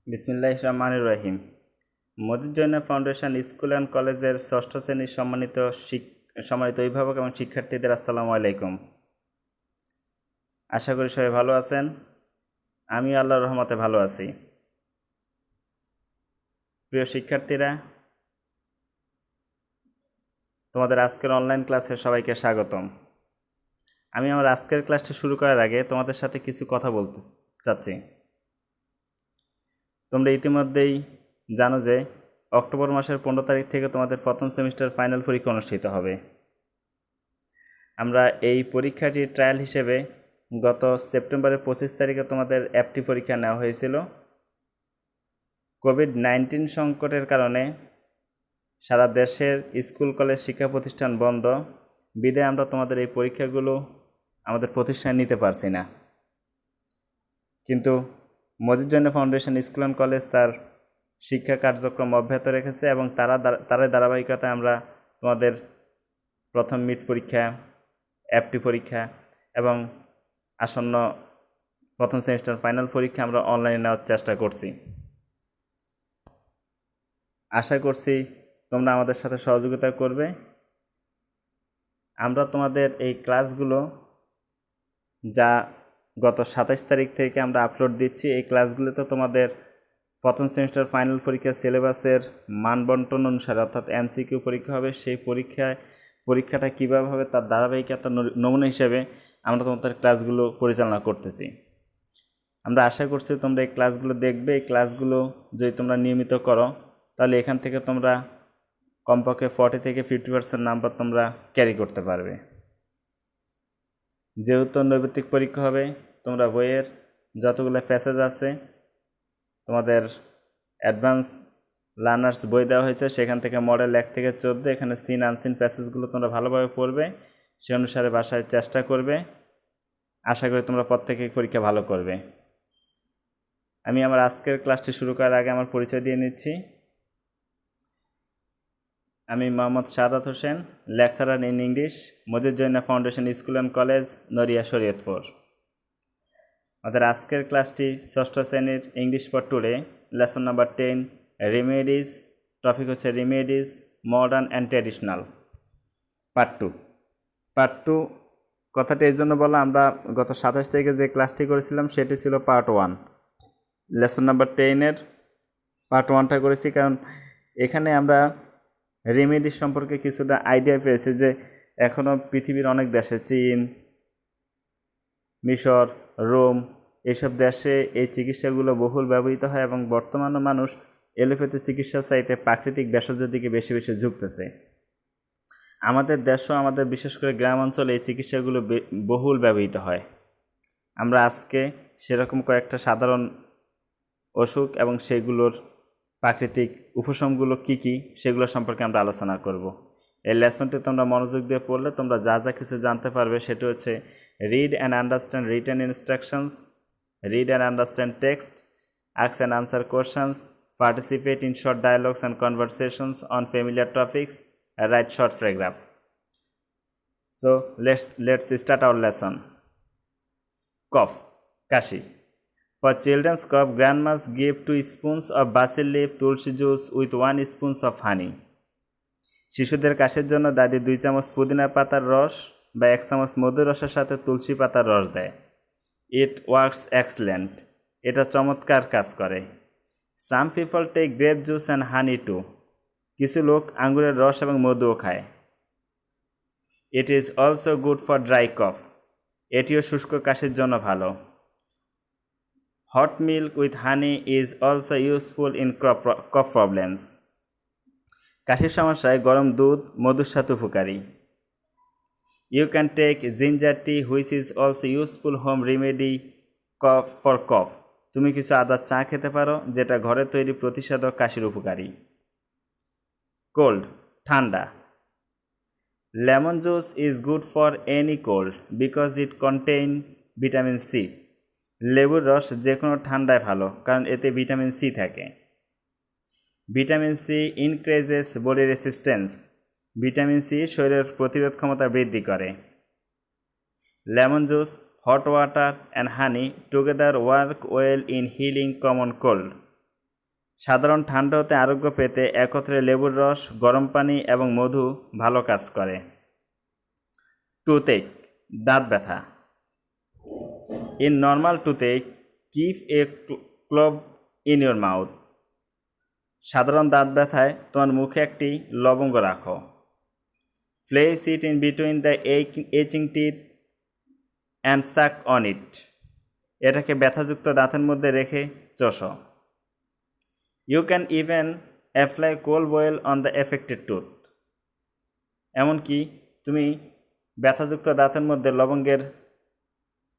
বিসমিল্লাহির রহমানির রহিম। মদিউজ্জয়না foundation school and কলেজের ষষ্ঠ শ্রেণীর সম্মানিত অভিভাবক এবং শিক্ষার্থীদের আসসালামু আলাইকুম। আশা করি সবাই ভালো আছেন। আমি আল্লাহর রহমতে ভালো আছি। প্রিয় শিক্ষার্থীরা, তোমাদের আজকের অনলাইন ক্লাসে সবাইকে স্বাগতম। আমি আমার আজকের ক্লাসটি শুরু করার আগে তোমাদের সাথে কিছু কথা বলতে চাচ্ছি। তোমরা ইতিমধ্যেই জানো যে অক্টোবর মাসের 15 তারিখ থেকে তোমাদের প্রথম সেমিস্টার ফাইনাল পরীক্ষা অনুষ্ঠিত হবে। আমরা এই পরীক্ষাটির ট্রায়াল হিসেবে গত সেপ্টেম্বরের 25 তারিখে তোমাদের এফটি পরীক্ষা নেওয়া হয়েছিল। কোভিড-19 সংকটের কারণে সারা দেশের স্কুল কলেজ শিক্ষা প্রতিষ্ঠান বন্ধ, বিধায় আমরা তোমাদের এই পরীক্ষাগুলো আমাদের প্রতিষ্ঠানে নিতে পারছি না। কিন্তু মদিউজ্জয়না ফাউন্ডেশন স্কুল অ্যান্ড কলেজ তার শিক্ষা কার্যক্রম অব্যাহত রেখেছে এবং তারই ধারাবাহিকতায় আমরা তোমাদের প্রথম মিড পরীক্ষা, এফটি পরীক্ষা এবং আসন্ন প্রথম সেমিস্টার ফাইনাল পরীক্ষা আমরা অনলাইনে নেওয়ার চেষ্টা করছি। আশা করছি তোমরা আমাদের সাথে সহযোগিতা করবে। আমরা তোমাদের এই ক্লাসগুলো যা গত 27 তারিখ থেকে আমরা আপলোড দিচ্ছি, এই ক্লাসগুলোতে তোমাদের প্রথম সেমিস্টার ফাইনাল পরীক্ষার সিলেবাসের মানবন্টন অনুসারে অর্থাৎ এমসিকিউ পরীক্ষা হবে। সেই পরীক্ষাটা কীভাবে হবে তার ধারাবাহিকতা নমুনা হিসেবে আমরা তোমাদের ক্লাসগুলো পরিচালনা করতেছি। আমরা আশা করছি তোমরা এই ক্লাসগুলো দেখবে। এই ক্লাসগুলো যদি তোমরা নিয়মিত করো তাহলে এখান থেকে তোমরা কমপক্ষে 40 থেকে 50% নাম্বার তোমরা ক্যারি করতে পারবে। যেহেতু নৈর্ব্যক্তিক পরীক্ষা হবে, তোমরা বইয়ের যতগুলো প্যাসেজ আছে তোমাদের অ্যাডভান্স লার্নার্স বই দেওয়া হয়েছে, সেখান থেকে মডেল 1 থেকে 14 এখানে সিন আনসিন প্যাসেজগুলো তোমরা ভালোভাবে পড়বে, সে অনুসারে বাসায় চেষ্টা করবে। আশা করি তোমরা প্রত্যেকেই পরীক্ষা ভালো করবে। আমি আমার আজকের ক্লাসটি শুরু করার আগে আমার পরিচয় দিয়ে নিচ্ছি। আমি Mohammad Shahadat Hossain, lecturer in English, মদিউজ্জয়না foundation school and college, Naria, Shariatpur. আমাদের আজকের ক্লাসটি ষষ্ঠ শ্রেণীর English for today, lesson number 10, remedies. Topic হচ্ছে remedies, modern and traditional, part two. কথাটি এই জন্য বলা, আমরা গত 27 তারিখে যে ক্লাসটি করেছিলাম সেটি ছিল পার্ট 1। লেসন নাম্বার 10-এর পার্ট 1টা করেছি, কারণ এখানে আমরা রেমেডিস সম্পর্কে কিছুটা আইডিয়া পেয়েছি যে এখনও পৃথিবীর অনেক দেশে, চীন, মিশর, রোম, এইসব দেশে এই চিকিৎসাগুলো বহুল ব্যবহৃত হয় এবং বর্তমানে মানুষ এলোপ্যাথি চিকিৎসা চাইতে প্রাকৃতিক ভেষজের দিকে বেশি বেশি ঝুঁকতেছে। আমাদের দেশও, আমাদের বিশেষ করে গ্রাম অঞ্চলে এই চিকিৎসাগুলো বহুল ব্যবহৃত হয়। আমরা আজকে সেরকম কয়েকটা সাধারণ অসুখ এবং সেগুলোর প্রাকৃতিক উপশমগুলো কী কী সেগুলো সম্পর্কে আমরা আলোচনা করব। এই লেসনটি তোমরা মনোযোগ দিয়ে পড়লে তোমরা যা যা কিছু জানতে পারবে সেটি হচ্ছে read and understand written instructions, read and understand text, ask and answer questions, participate in short dialogues and conversations on familiar topics, write short paragraph. So let's start our lesson. Cough, kashi. For children's cough, grandmas give 2 spoons of basil leaf tulsi juice with 1 spoon of honey. শিশুদের কাশির জন্য দাদি 2 চামচ পুদিনা পাতার রস বা 1 চামচ মধুর রসের সাথে তুলসী পাতার রস দেয়। It works excellent. এটা চমৎকার কাজ করে। Some people take grape juice and honey too. কিছু লোক আঙ্গুরের রস এবং মধুও খায়। It is also good for dry cough. এটিও শুষ্ক কাশির জন্য ভালো। Hot milk with honey is also useful in cough problems. কাশির সমস্যায় গরম দুধ মধুর সাথে উপকারী। You can take ginger tea which is also useful home remedy for cough. তুমি কিছু আদার চা খেতে পারো, যেটা ঘরে তৈরি প্রতিষেধক কাশির উপকারী। Cold, ঠান্ডা. Lemon juice is good for any cold because it contains vitamin C. লেবুর রস যে কোনো ঠান্ডায় ভালো, কারণ এতে ভিটামিন সি থাকে। Vitamin C increases body resistance. Vitamin C শরীরের প্রতিরোধ ক্ষমতা বৃদ্ধি করে। Lemon juice, hot water and honey together work well in healing common cold. সাধারণ ঠান্ডা হতে আরোগ্য পেতে একত্রে লেবুর রস, গরম পানি এবং মধু ভালো কাজ করে। টুথেক, দাঁত ব্যথা। In normal toothache, keep a clove in your mouth. সাধারণ দাঁত ব্যথায় তোমার মুখে একটি লবঙ্গ রাখো। Place it in between the aching teeth and suck on it. এটাকে ব্যথাযুক্ত দাঁতের মধ্যে রেখে চষো। You can even apply cold oil on the affected tooth. এমনকি তুমি ব্যথাযুক্ত দাঁতের মধ্যে লবঙ্গের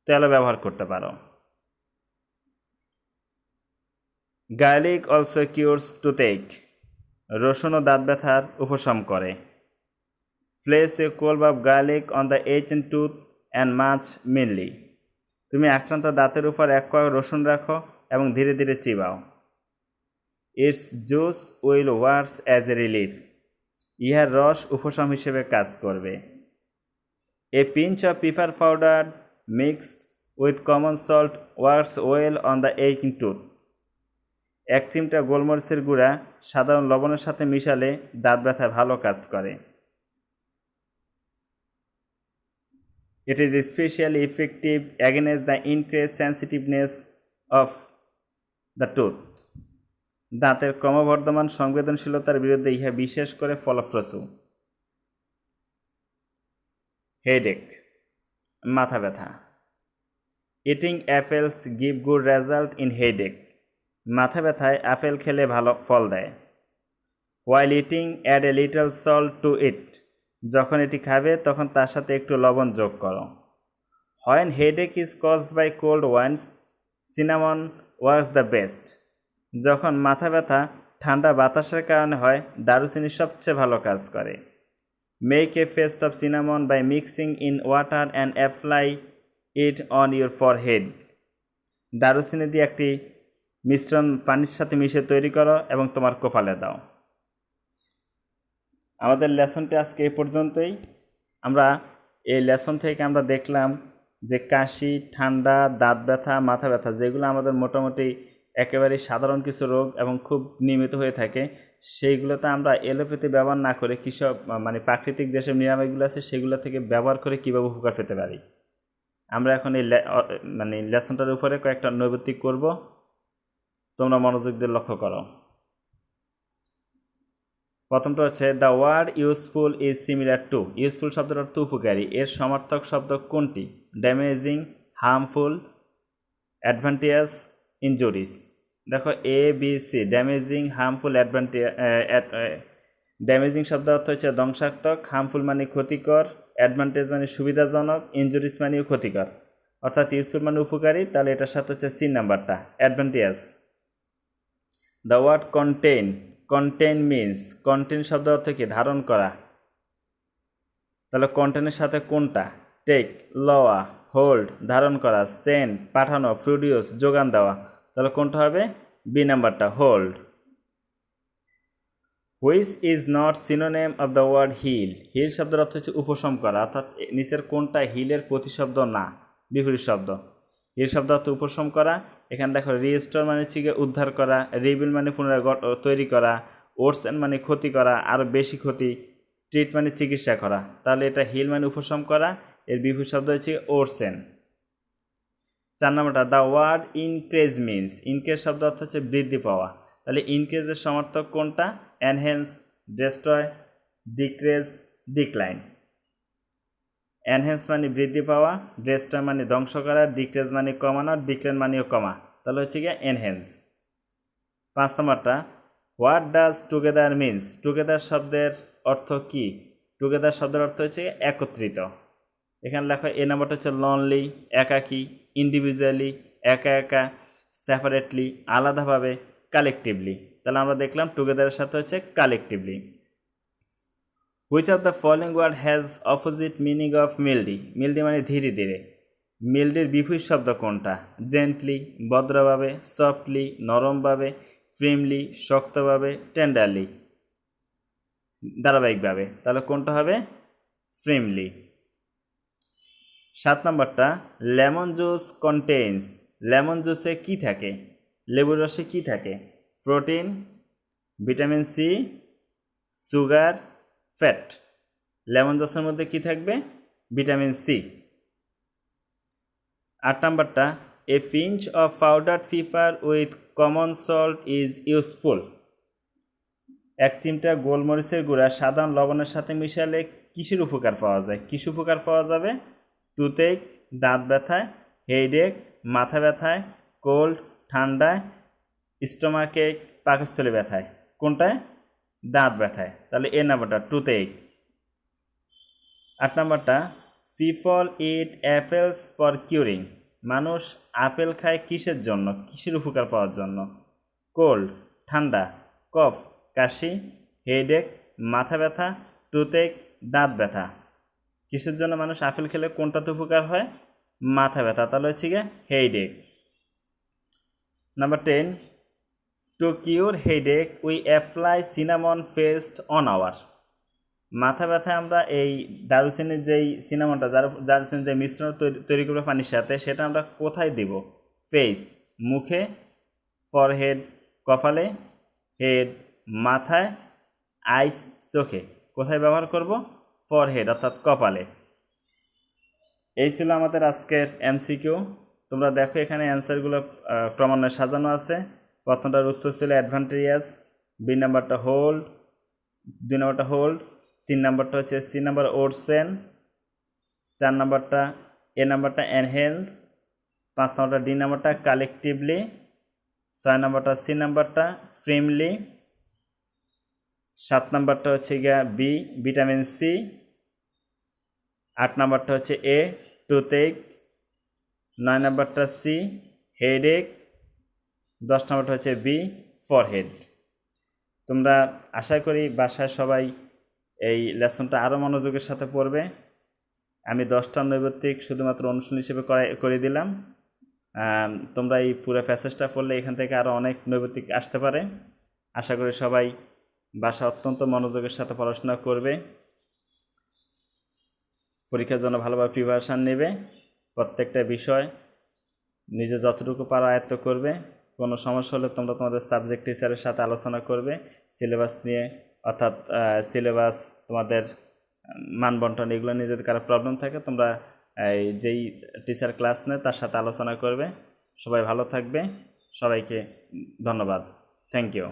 তেলও ব্যবহার করতে পারো। Garlic also কিউরস টুথেক। রসুনও দাঁত ব্যথার উপশম করে। Place a cold of garlic on the aching tooth and much meanly. তুমি আক্রান্ত দাঁতের উপর এক কোয়া রসুন রাখো এবং ধীরে ধীরে চিবাও। Its juice will works as a relief. ইহার রস উপশম হিসেবে কাজ করবে। A pinch of pepper powder mixed with common salt works well on the aching tooth. এক চিমটা গোলমরিচের গুঁড়া সাধারণ লবণের সাথে মিশালে দাঁত ব্যথায় ভালো কাজ করে। It is especially effective against the increased sensitiveness of the tooth. দাঁতের ক্রমবর্ধমান সংবেদনশীলতার বিরুদ্ধে ইহা বিশেষ করে ফলপ্রসূ। হেডেক, মাথা ব্যথা। Eating apples give good result in headache. মাথা ব্যথায় আপেল খেলে ভালো ফল দেয়। While eating add a little salt to it. যখন এটি খাবে তখন তার সাথে একটু লবণ যোগ করো। When headache is caused by cold winds, cinnamon works the best. যখন মাথা ব্যথা ঠান্ডা বাতাসের কারণে হয়, দারুচিনি সবচেয়ে ভালো কাজ করে। Make a paste of cinnamon by mixing in water and apply it on your forehead. দারুচিনি দিয়ে একটি মিশ্রণ পানির সাথে মিশিয়ে তৈরি করো এবং তোমার কপালে দাও। আমাদের লেসনটি আজকে এই পর্যন্তই। আমরা এই লেসন থেকে আমরা দেখলাম যে কাশি, ঠান্ডা, দাঁত ব্যথা, মাথা ব্যথা যেগুলো আমাদের মোটামুটি একেবারেই সাধারণ কিছু রোগ এবং খুব নিয়মিত হয়ে থাকে, সেইগুলোতে আমরা এলোপ্যাথি ব্যবহার না করে কৃষক প্রাকৃতিক যেসব নিরাময়গুলো আছে সেগুলো থেকে ব্যবহার করে কীভাবে উপকার পেতে পারি। আমরা এখন এই লেসনটার উপরে কয়েকটা নৈবেদ্যিক করব, তোমরা মনোযোগ দিয়ে লক্ষ্য করো। প্রথমটা হচ্ছে the word useful is similar to. Useful শব্দের অর্থ উপকারী। এর সমার্থক শব্দ কোনটি? Damaging, harmful, advantageous, injurious. দেখো A B C, damaging, harmful, damaging শব্দ অর্থ হচ্ছে ধ্বংসাত্মক, হার্মফুল মানে ক্ষতিকর, অ্যাডভান্টেজ মানে সুবিধাজনক, ইনজুরিস মানেও ক্ষতিকর। অর্থাৎ ইউজফুল মানে উপকারী, তাহলে এটার সাথে হচ্ছে সি নাম্বারটা, advantage. The word contain, contain means, contain শব্দ অর্থ কি? ধারণ করা। তাহলে কন্টেইনের সাথে কোনটা? টেক, লওয়া, হোল্ড, ধারণ করা, সেন্ড, পাঠানো, প্রডিউস, যোগান দেওয়া। তাহলে কোনটা হবে? বি নাম্বারটা, hold. Which is not synonym of the word hill. Hill শব্দের অর্থ হচ্ছে উপশম করা, অর্থাৎ নিচের কোনটা হিলের প্রতিশব্দ না, বিপরীত শব্দ। হিল শব্দ অর্থ উপশম করা। এখানে দেখো রিস্টোর মানে হচ্ছে উদ্ধার করা, রিবিল মানে পুনরায় তৈরি করা, ওরসেন মানে ক্ষতি করা, আরও বেশি ক্ষতি, ট্রিট মানে চিকিৎসা করা। তাহলে এটা হিল মানে উপশম করা, এর বিপরীত শব্দ হচ্ছে ওরসেন। 4 নম্বরটা the word increase means. Increase শব্দ অর্থ হচ্ছে বৃদ্ধি পাওয়া। তাহলে ইনক্রেজের সমার্থক কোনটা? Enhance, destroy, decrease, decline. Enhance মানে বৃদ্ধি পাওয়া, ডেস্ট্রয় মানে ধ্বংস করা, ডিক্রেজ মানে কমানো, ডিক্লাইন মানেও কমা। তাহলে হচ্ছে গিয়ে এনহ্যান্স। 5 নম্বরটা what does together means. Together শব্দের অর্থ কি? টুগেদার শব্দের অর্থ হচ্ছে একত্রিত। এখানে লেখো এ নাম্বারটা হচ্ছে লনলি, একাকী, ইন্ডিভিজুয়ালি, একা একা, সেপারেটলি, আলাদাভাবে, কালেকটিভলি। তাহলে আমরা দেখলাম টুগেদারের সাথে হচ্ছে collectively. Which of the following word has opposite meaning of mildly. Mildly মানে ধীরে ধীরে। মিল্ডির বিপরীত শব্দ কোনটা? জেন্টলি, ভদ্রভাবে, সফটলি, নরমভাবে, ফ্রিমলি, শক্তভাবে, টেন্ডারলি, ধারাবাহিকভাবে। তাহলে কোনটা হবে? ফ্রিমলি। 7 নম্বরটা লেমন জুস কন্টেইনস। লেমন জুসে কি থাকে? লেবুর রসে কি থাকে? Protein, vitamin C, sugar, fat. Lemon জুসের মধ্যে কি থাকবে? Vitamin C. 8 নাম্বারটা, a pinch of powdered pepper with common salt is useful. 1 চিমটা গোলমরিচের গুঁড়া সাধারণ লবণের সাথে মিশালে কিসের উপকার পাওয়া যায়? কিস উপকার পাওয়া যাবে? টুথেক, দাঁত ব্যথায়, হেডেক, মাথা ব্যথায়, কোল্ড, ঠান্ডায়, স্টোমাকে, পাকস্থলী ব্যথায়। কোনটায়? দাঁত ব্যথায়। তাহলে এ নাম্বারটা টুথেক। 8 নাম্বারটা, people it apples for curing. মানুষ আপেল খায় কিসের জন্য? কিসের উপকার পাওয়ার জন্য? কোল্ড, ঠান্ডা, কফ, কাশি, হেডেক, মাথা ব্যথা, টুথেক, দাঁত ব্যথা। কিসের জন্য মানুষ আপেল খেলে কোনটাতে উপকার হয়? মাথা ব্যথা। তাহলে হচ্ছে গিয়ে headache. Number 10, to cure headache we apply cinnamon paste on our. মাথা ব্যথায় আমরা এই দারুচিনির যেই সিনামনটা, দারুচিনির যে মিশ্রণ তৈরি করবে পানির সাথে, সেটা আমরা কোথায় দিব? ফেস, মুখে, ফরহেড, কপালে, হেড, মাথায়, আইস, চোখে। কোথায় ব্যবহার করব? ফরহেড অর্থাৎ কপালে। এই ছিল আমাদের আজকের এমসিকিউ। তোমরা দেখো এখানে অ্যান্সারগুলো ক্রমান্বয়ে সাজানো আছে। প্রথমটার উত্তর ছিল অ্যাডভান্টেরিয়াস, বি নাম্বারটা হোল্ড, 2 নাম্বারটা হোল্ড, 3 নাম্বারটা হচ্ছে সি নাম্বার ওরসেন, 4 নাম্বারটা এ নাম্বারটা এনহেন্স, 5 নাম্বারটা ডি নাম্বারটা কালেকটিভলি, 6 নাম্বারটা সি নাম্বারটা ফ্রেমলি, 7 নাম্বারটা হচ্ছে গিয়া বি ভিটামিন সি, 8 নাম্বারটা হচ্ছে এ টুথেক, 9 নাম্বারটা সি হেডেক, 10 নাম্বারটা হচ্ছে বি ফরহেড। তোমরা আশা করি বাসায় সবাই এই লেসনটা আরও মনোযোগের সাথে পড়বে। আমি 10টা নৈবত্তিক শুধুমাত্র অনুশীলন হিসেবে করে দিলাম। তোমরা এই পুরো প্যাসেজটা পড়লে এখান থেকে আরও অনেক নৈবত্তিক আসতে পারে। আশা করি সবাই বাসা অত্যন্ত মনোযোগের সাথে পড়াশোনা করবে, পরীক্ষার জন্য ভালোভাবে প্রিপারেশান নেবে, প্রত্যেকটা বিষয় নিজে যতটুকু পারো আয়ত্ত করবে। কোনো সমস্যা হলে তোমরা তোমাদের সাবজেক্ট টিচারের সাথে আলোচনা করবে সিলেবাস নিয়ে, অর্থাৎ সিলেবাস, তোমাদের মানবন্টন, এগুলো নিয়ে যদি কারো প্রবলেম থাকে তোমরা যেই টিচার ক্লাস নেয় তার সাথে আলোচনা করবে। সবাই ভালো থাকবে। সবাইকে ধন্যবাদ। Thank you.